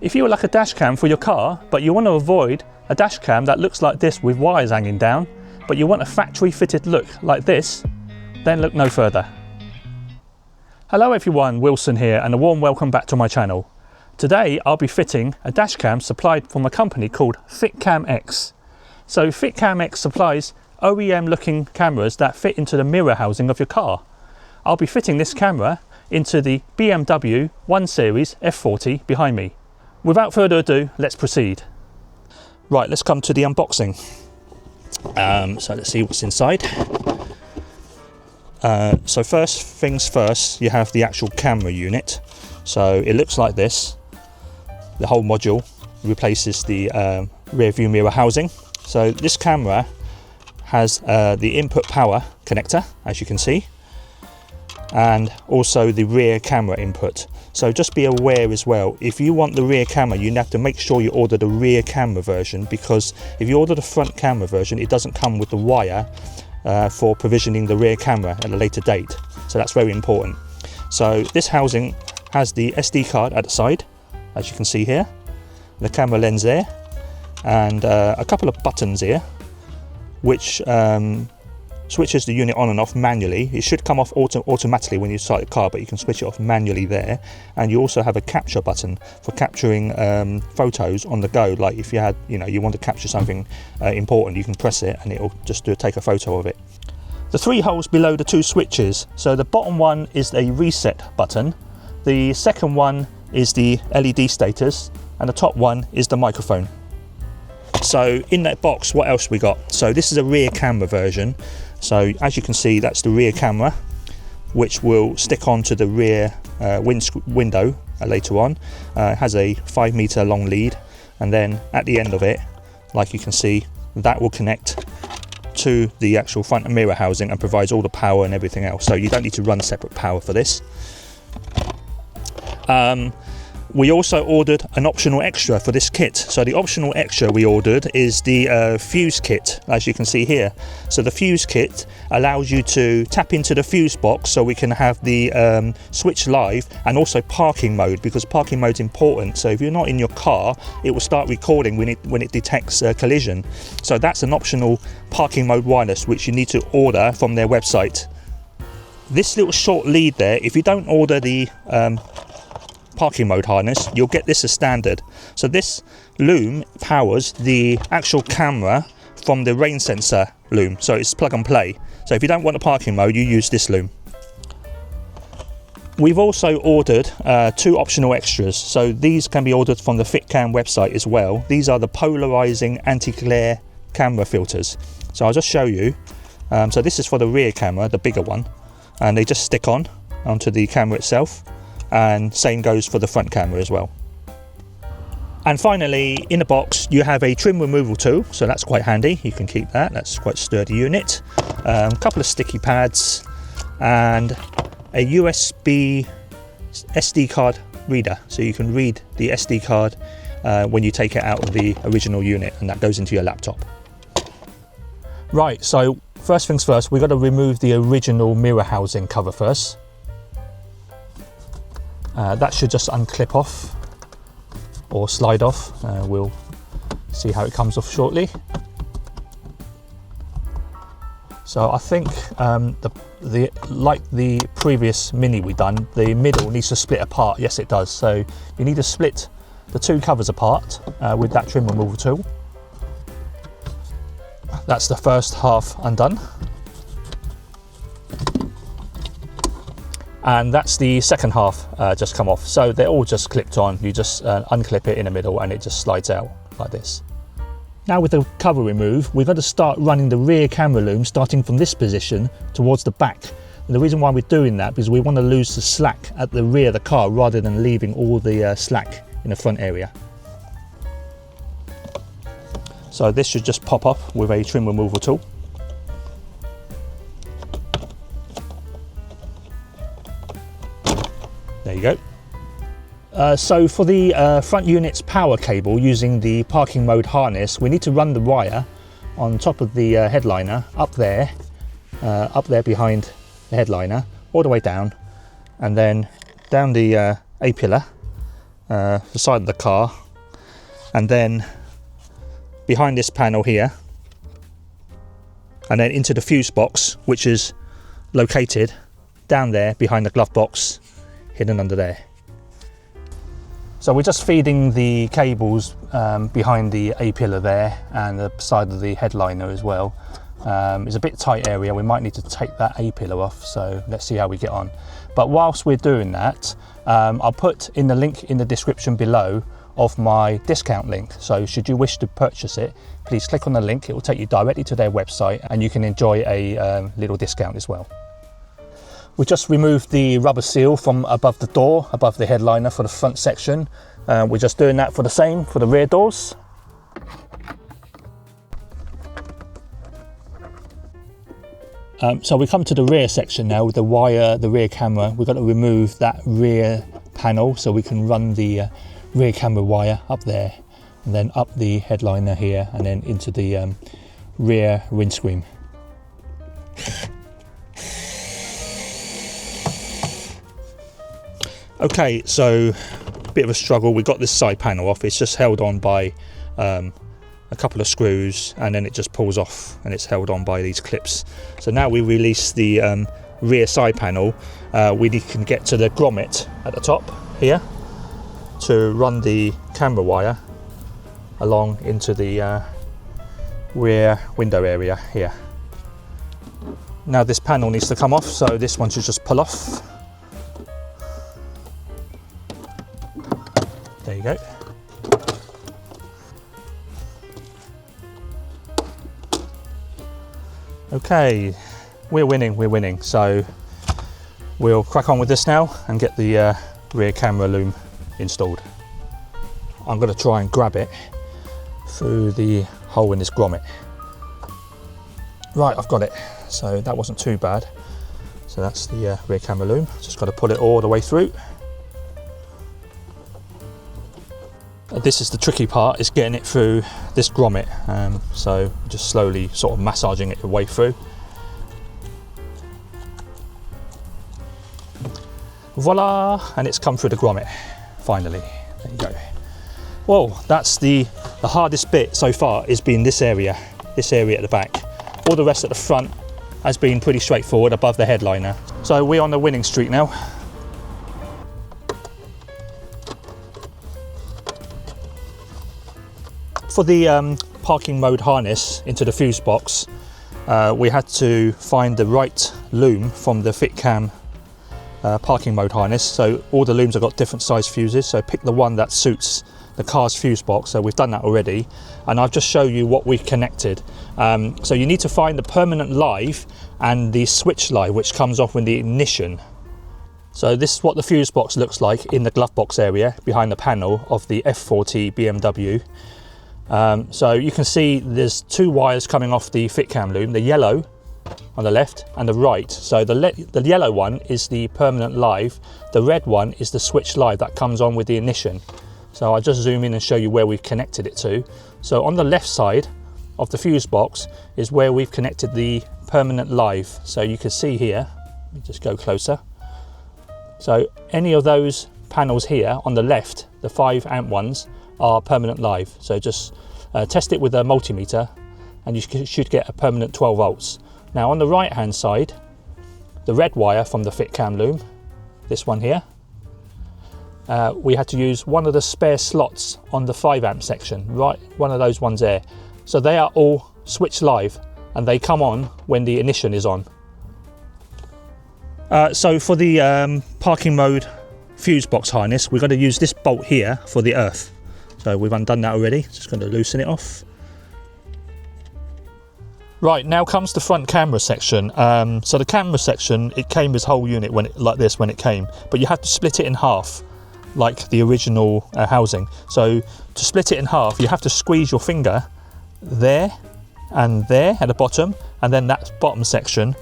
If you would like a dash cam for your car, but you want to avoid a dash cam that looks like this with wires hanging down, but you want a factory fitted look like this, then look no further. Hello everyone, Wilson here, and a warm welcome back to my channel. Today I'll be fitting a dash cam supplied from a company called Fitcamx. So Fitcamx supplies OEM looking cameras that fit into the mirror housing of your car. I'll be fitting this camera into the BMW 1 Series F40 behind me. Without further ado, let's proceed. Right, let's come to the unboxing. So let's see what's inside. So first things first, you have the actual camera unit. So it looks like this. The whole module replaces the rear view mirror housing. So this camera has the input power connector, as you can see, and also the rear camera input. So just be aware as well, if you want the rear camera, you have to make sure you order the rear camera version, because if you order the front camera version, it doesn't come with the wire for provisioning the rear camera at a later date. So that's very important. So this housing has the SD card at the side, as you can see here, the camera lens there, and a couple of buttons here, which switches the unit on and off manually. It should come off automatically when you start the car, but you can switch it off manually there. And you also have a capture button for capturing photos on the go. Like if you had, you want to capture something important, you can press it and it'll just take a photo of it. The 3 holes below the 2 switches. So the bottom one is a reset button. The second one is the LED status, and the top one is the microphone. So in that box, what else we got? So this is a rear camera version. So as you can see, that's the rear camera, which will stick onto the rear window later on. It has a 5 meter long lead, and then at the end of it, like you can see, that will connect to the actual front mirror housing and provides all the power and everything else. So you don't need to run separate power for this. We also ordered an optional extra for this kit. So the optional extra we ordered is the fuse kit, as you can see here. So the fuse kit allows you to tap into the fuse box, so we can have the switch live, and also parking mode, because parking mode is important. So if you're not in your car, it will start recording when it detects a collision. So that's an optional parking mode wireless, which you need to order from their website. This little short lead there, if you don't order the parking mode harness, you'll get this as standard. So this loom powers the actual camera from the rain sensor loom, so it's plug and play. So if you don't want a parking mode, you use this loom. We've also ordered 2 optional extras. So these can be ordered from the Fitcam website as well. These are the polarizing anti-glare camera filters. So I'll just show you. So this is for the rear camera, the bigger one, and they just stick onto the camera itself. And same goes for the front camera as well. And finally, in the box you have a trim removal tool, so that's quite handy. You can keep that, that's quite a sturdy unit. A couple of sticky pads and a USB SD card reader, so you can read the SD card when you take it out of the original unit, and that goes into your laptop. Right, so first things first, we've got to remove the original mirror housing cover first. That should just unclip off or slide off. We'll see how it comes off shortly. So I think like the previous Mini we done, the middle needs to split apart. Yes, it does. So you need to split the 2 covers apart with that trim removal tool. That's the first half undone. And that's the second half just come off. So they're all just clipped on. You just unclip it in the middle and it just slides out like this. Now with the cover removed, we've got to start running the rear camera loom, starting from this position towards the back. And the reason why we're doing that is we want to lose the slack at the rear of the car rather than leaving all the slack in the front area. So this should just pop up with a trim removal tool. There you go. So for the front unit's power cable, using the parking mode harness, we need to run the wire on top of the headliner up there behind the headliner, all the way down, and then down the A-pillar, the side of the car, and then behind this panel here, and then into the fuse box, which is located down there behind the glove box, hidden under there. So we're just feeding the cables behind the A-pillar there and the side of the headliner as well. It's a bit tight area, we might need to take that A-pillar off, so let's see how we get on. But whilst we're doing that, I'll put in the link in the description below of my discount link. So should you wish to purchase it, please click on the link. It will take you directly to their website and you can enjoy a little discount as well. We just removed the rubber seal from above the door, above the headliner for the front section. We're just doing that for the same for the rear doors. So we come to the rear section now with the wire, the rear camera. We've got to remove that rear panel so we can run the rear camera wire up there and then up the headliner here and then into the rear windscreen. Okay, so a bit of a struggle. We got this side panel off. It's just held on by a couple of screws and then it just pulls off and it's held on by these clips. So now we release the rear side panel, we can get to the grommet at the top here to run the camera wire along into the rear window area here. Now this panel needs to come off, so this one should just pull off. There you go. Okay, we're winning. So we'll crack on with this now and get the rear camera loom installed. I'm going to try and grab it through the hole in this grommet. Right, I've got it. So that wasn't too bad. So that's the rear camera loom. Just got to pull it all the way through. This is the tricky part, is getting it through this grommet. So just slowly sort of massaging it the way through. Voila! And it's come through the grommet, finally. There you go. Well, that's the hardest bit so far, has been this area at the back. All the rest at the front has been pretty straightforward above the headliner. So we're on the winning streak now. For the parking mode harness into the fuse box, we had to find the right loom from the Fitcamx parking mode harness. So all the looms have got different size fuses, so pick the one that suits the car's fuse box. So we've done that already, and I've just shown you what we've connected. So you need to find the permanent live and the switch live, which comes off with the ignition. So this is what the fuse box looks like in the glove box area behind the panel of the F40 BMW. So you can see there's two wires coming off the Fitcamx loom, the yellow on the left and the right. So the yellow one is the permanent live, the red one is the switch live that comes on with the ignition. So I'll just zoom in and show you where we've connected it to. So on the left side of the fuse box is where we've connected the permanent live. So you can see here, let me just go closer. So any of those panels here on the left, the 5 amp ones, are permanent live. So just test it with a multimeter and you should get a permanent 12 volts. Now on the right hand side, the red wire from the Fitcamx loom, this one here, we had to use one of the spare slots on the 5 amp section, right, one of those ones there. So they are all switch live and they come on when the ignition is on. So for the parking mode fuse box harness, we're going to use this bolt here for the earth. So we've undone that already, just going to loosen it off. Right, now comes the front camera section. So the camera section, it came as whole unit like this when it came, but you have to split it in half like the original housing. So to split it in half, you have to squeeze your finger there and there at the bottom, and then that bottom section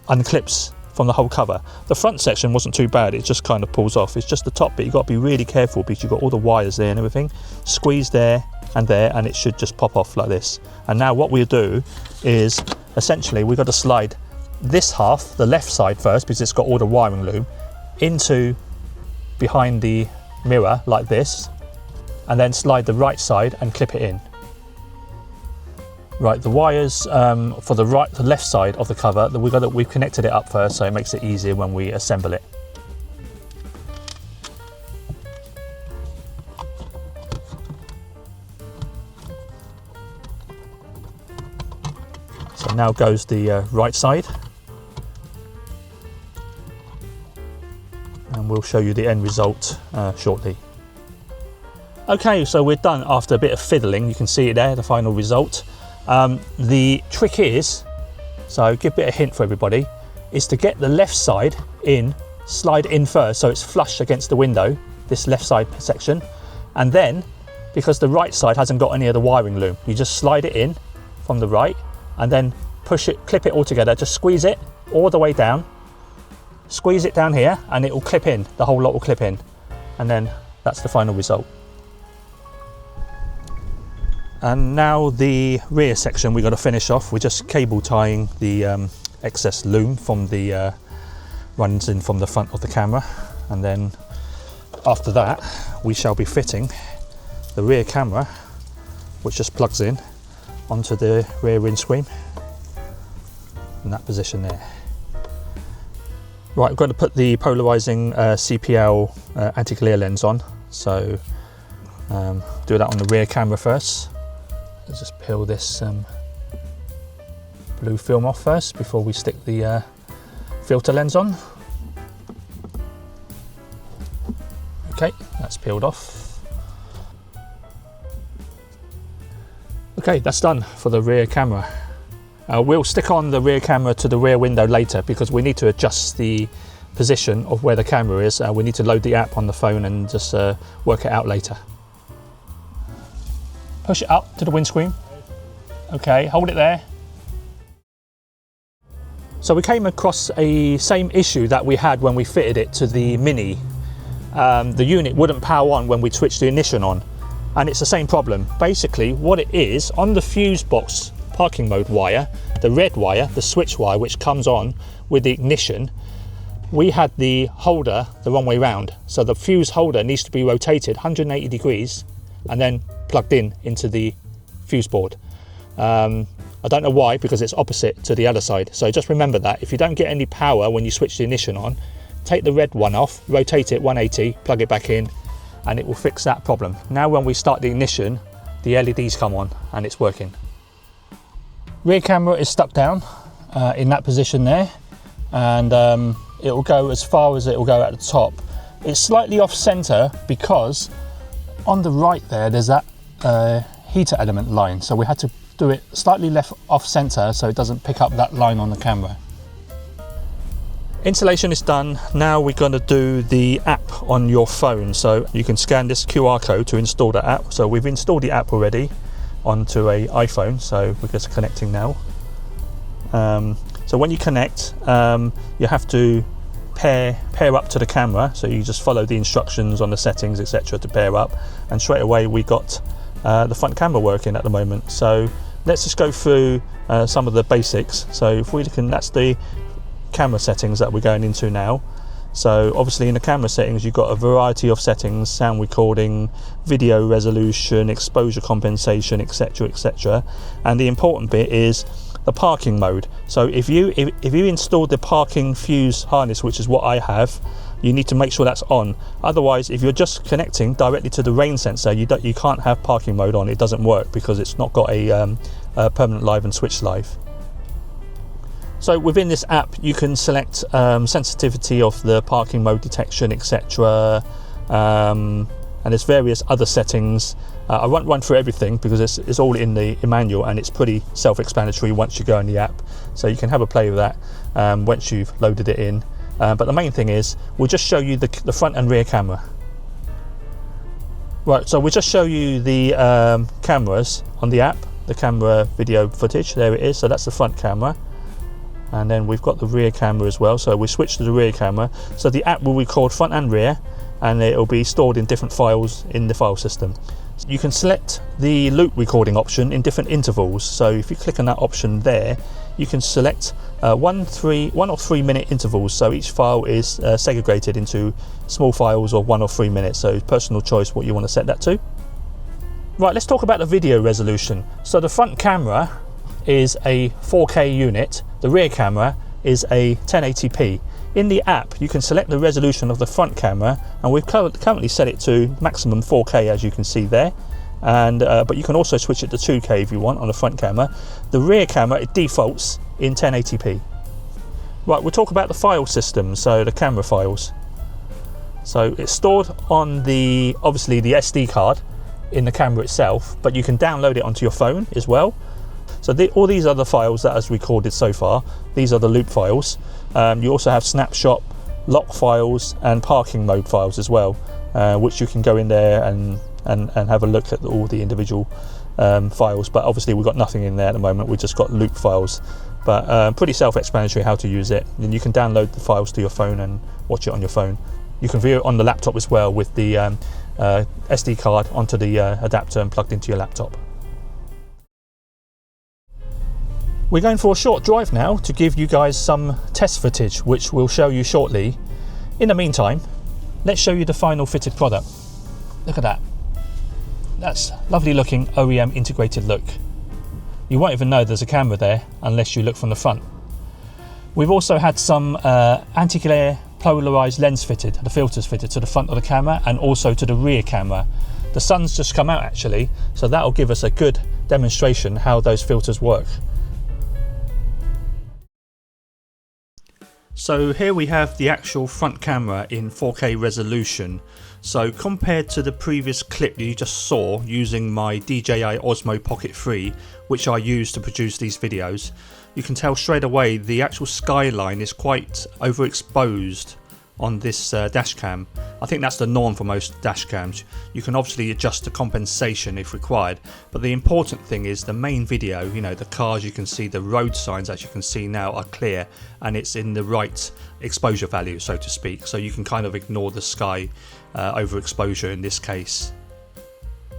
unclips from the whole cover. The front section wasn't too bad, it just kind of pulls off. It's just the top bit, you've got to be really careful because you've got all the wires there and everything. Squeeze there and it should just pop off like this. And now what we'll do is, essentially, we've got to slide this half, the left side first, because it's got all the wiring loom, into behind the mirror like this, and then slide the right side and clip it in. Right, the wires for the left side of the cover, we've connected it up first, so it makes it easier when we assemble it. So now goes the right side, and we'll show you the end result shortly. Okay, so we're done after a bit of fiddling. You can see it there, the final result. The trick is, so give a bit of hint for everybody, is to get the left side in, slide in first so it's flush against the window, this left side section, and then, because the right side hasn't got any of the wiring loom, you just slide it in from the right, and then push it, clip it all together, just squeeze it all the way down, squeeze it down here, and it will clip in, the whole lot will clip in, and then that's the final result. And now the rear section we've got to finish off. We're just cable tying the excess loom from the runs in from the front of the camera, and then after that we shall be fitting the rear camera, which just plugs in onto the rear windscreen in that position there. Right, I've got to put the polarising CPL anti-glare lens on, so do that on the rear camera first. Let's just peel this blue film off first before we stick the filter lens on. Okay, that's peeled off. Okay, that's done for the rear camera. We'll stick on the rear camera to the rear window later because we need to adjust the position of where the camera is. We need to load the app on the phone and just work it out later. Push it up to the windscreen. Okay, hold it there. So we came across a same issue that we had when we fitted it to the Mini. The unit wouldn't power on when we switched the ignition on, and it's the same problem. Basically what it is, on the fuse box parking mode wire, the red wire, the switch wire which comes on with the ignition, we had the holder the wrong way round. So the fuse holder needs to be rotated 180 degrees and then plugged in into the fuse board. I don't know why, because it's opposite to the other side. So just remember that if you don't get any power when you switch the ignition on, take the red one off, rotate it 180, plug it back in, and it will fix that problem. Now when we start the ignition, the LEDs come on and it's working. Rear camera is stuck down in that position there, and it will go as far as it will go at the top. It's slightly off center because on the right there's that heater element line, so we had to do it slightly left off center so it doesn't pick up that line on the camera. Installation is done. Now we're going to do the app on your phone, so you can scan this QR code to install the app. So we've installed the app already onto an iPhone, so we're just connecting now. So when you connect, you have to pair up to the camera, so you just follow the instructions on the settings, etc., to pair up, and straight away we got the front camera working at the moment. So let's just go through some of the basics. So if we can, that's the camera settings that we're going into now. So obviously in the camera settings you've got a variety of settings: sound recording, video resolution, exposure compensation, etc., etc. And the important bit is the parking mode. So if you installed the parking fuse harness, which is what I have, you need to make sure that's on. Otherwise, if you're just connecting directly to the rain sensor, you can't have parking mode on. It doesn't work because it's not got a permanent live and switch live. So within this app you can select sensitivity of the parking mode detection, etc. And there's various other settings. I won't run through everything because it's all in the manual, and it's pretty self-explanatory once you go in the app. So you can have a play with that once you've loaded it in. But the main thing is, we'll just show you the front and rear camera. Right, so we'll just show you the cameras on the app, the camera video footage. There it is. So that's the front camera. And then we've got the rear camera as well. So we switch to the rear camera. So the app will record front and rear, and it will be stored in different files in the file system. You can select the loop recording option in different intervals. So if you click on that option there, you can select 1 or 3 minute intervals. So each file is segregated into small files of 1 or 3 minutes. So personal choice what you want to set that to. Right, let's talk about the video resolution. So the front camera is a 4K unit. The rear camera is a 1080p. In the app, you can select the resolution of the front camera, and we've currently set it to maximum 4K, as you can see there. And but you can also switch it to 2K if you want on the front camera. The rear camera, it defaults in 1080p. Right, we'll talk about the file system, so the camera files. So it's stored on obviously the SD card in the camera itself, but you can download it onto your phone as well. So all these are the files that has recorded so far. These are the loop files. You also have snapshot, lock files, and parking mode files as well, which you can go in there and have a look at all the individual files. But obviously we've got nothing in there at the moment. We've just got loop files. But pretty self-explanatory how to use it. And you can download the files to your phone and watch it on your phone. You can view it on the laptop as well with the SD card onto the adapter and plugged into your laptop. We're going for a short drive now to give you guys some test footage, which we'll show you shortly. In the meantime, let's show you the final fitted product. Look at that. That's lovely looking OEM integrated look. You won't even know there's a camera there unless you look from the front. We've also had some anti-glare polarised lens fitted, the filters fitted to the front of the camera and also to the rear camera. The sun's just come out actually, so that'll give us a good demonstration how those filters work. So here we have the actual front camera in 4K resolution. So compared to the previous clip that you just saw using my DJI Osmo Pocket 3, which I use to produce these videos, you can tell straight away the actual skyline is quite overexposed on this dashcam. I think that's the norm for most dashcams. You can obviously adjust the compensation if required, but the important thing is the main video, you know, the cars you can see, the road signs as you can see now are clear and it's in the right exposure value, so to speak, so you can kind of ignore the sky overexposure in this case.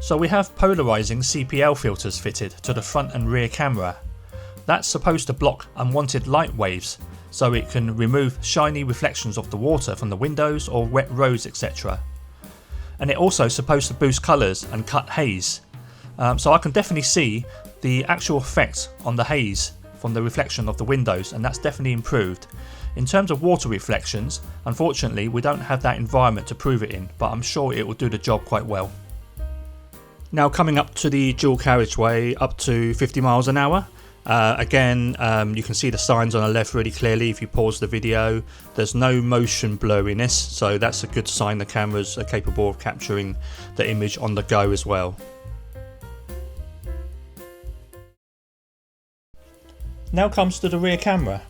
So we have polarizing CPL filters fitted to the front and rear camera. That's supposed to block unwanted light waves, so it can remove shiny reflections of the water from the windows or wet roads, etc. And it also supposed to boost colours and cut haze. So I can definitely see the actual effect on the haze from the reflection of the windows, and that's definitely improved. In terms of water reflections, unfortunately we don't have that environment to prove it in, but I'm sure it will do the job quite well. Now coming up to the dual carriageway up to 50 miles an hour. Again, you can see the signs on the left really clearly if you pause the video. There's no motion blurriness, so that's a good sign the cameras are capable of capturing the image on the go as well. Now comes to the rear camera.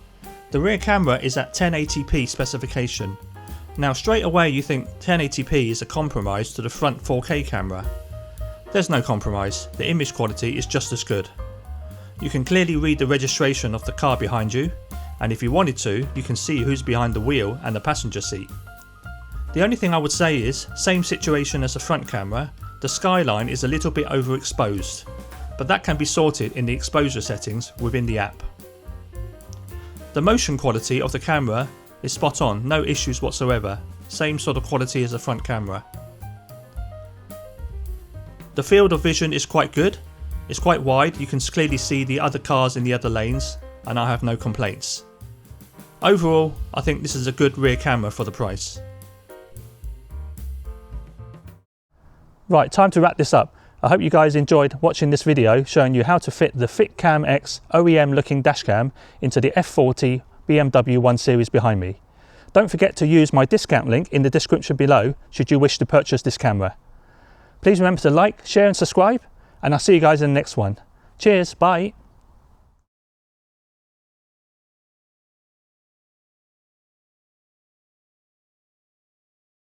The rear camera is at 1080p specification. Now straight away you think 1080p is a compromise to the front 4K camera. There's no compromise, the image quality is just as good. You can clearly read the registration of the car behind you, and if you wanted to, you can see who's behind the wheel and the passenger seat. The only thing I would say is, same situation as the front camera, the skyline is a little bit overexposed, but that can be sorted in the exposure settings within the app. The motion quality of the camera is spot on, no issues whatsoever, same sort of quality as the front camera. The field of vision is quite good. It's quite wide, you can clearly see the other cars in the other lanes, and I have no complaints. Overall, I think this is a good rear camera for the price. Right, time to wrap this up. I hope you guys enjoyed watching this video showing you how to fit the Fitcamx OEM looking dashcam into the F40 BMW 1 Series behind me. Don't forget to use my discount link in the description below should you wish to purchase this camera. Please remember to like, share and subscribe, and I'll see you guys in the next one. Cheers, bye.